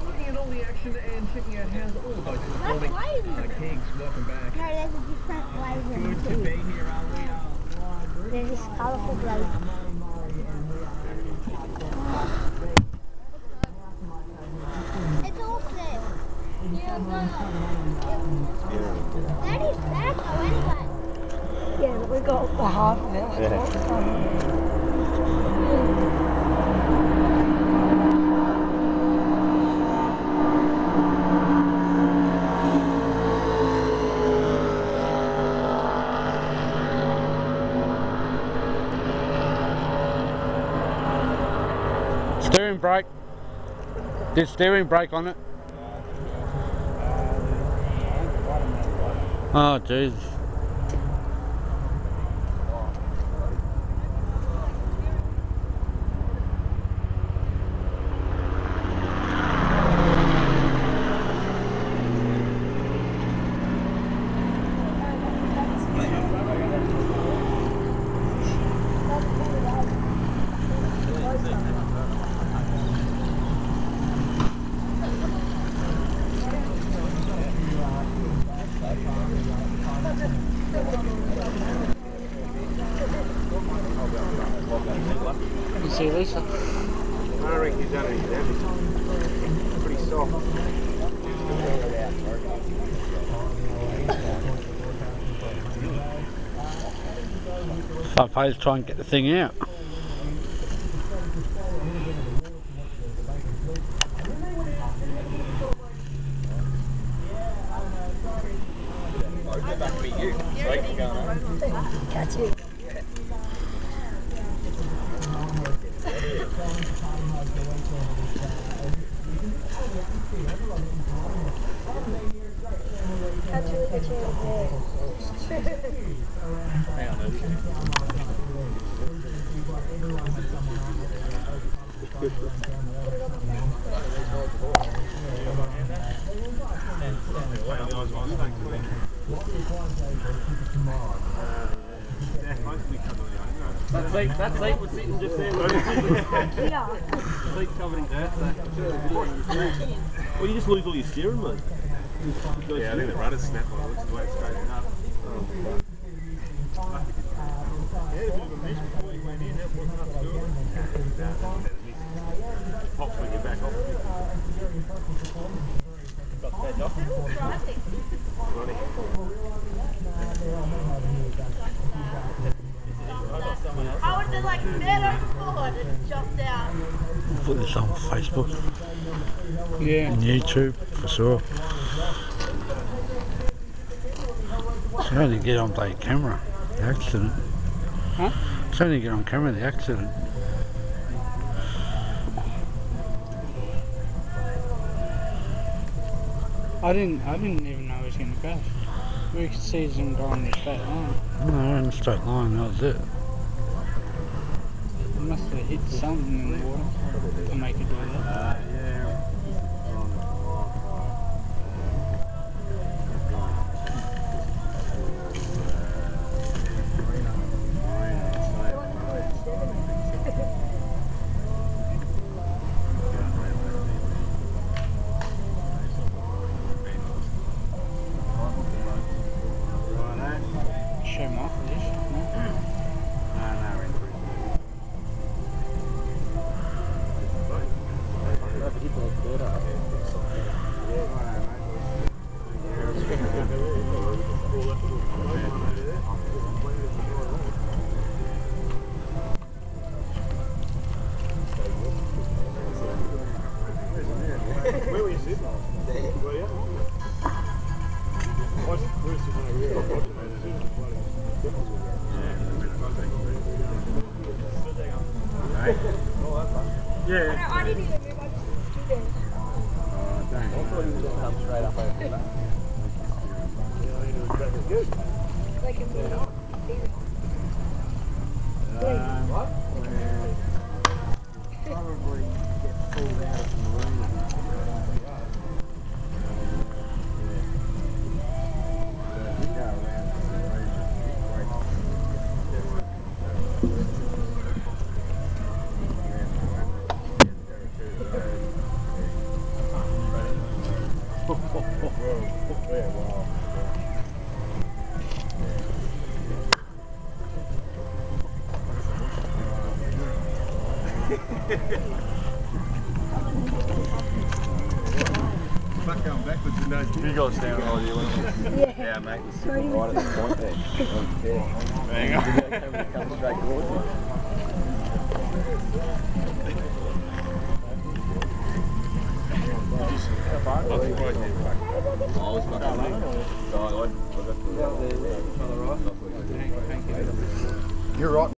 Looking at all the action and checking out how's all of those performing. Kings, welcome back. No, there's a different blazer. Good to be here, There's this colourful blazer. It's all clear. That is bad though anyway. Yeah, but we got the half of it. Steering brake. There's steering brake on it. Oh Jesus. You see Lisa? I reckon he's done any damage. Pretty soft. So I suppose try and get the thing out. Catch it. That seat was sitting just there. Yeah. The seat's covered in dirt, so. Well, you just lose all your steering, mate. Yeah, I think the rudder's snapped when it looks the way it's straight up. Yeah, a bit of a miss before you went in, that wasn't enough to do it. Pops when you're back off. Got that off? I would have like met overboard and jumped out. Put this on Facebook. Yeah. And YouTube for sure. So only get on the camera, the accident. Huh? So only get on camera the accident. I didn't even know he was going to crash. We could see him go on the straight line. No, in a straight line, that was it. He must have hit something in the water to make it do that. Show Michael this, no? Where were you sitting? Were you? We're sitting over here. Yeah. I didn't even move, I just stood there. I thought he was going to come straight up over that. Like in the What? Probably get pulled out of the marina. Back going backwards in those. You guys down all you went. Yeah, mate. You're sitting right at the point there. Hang on. Come straight towards you. You're right.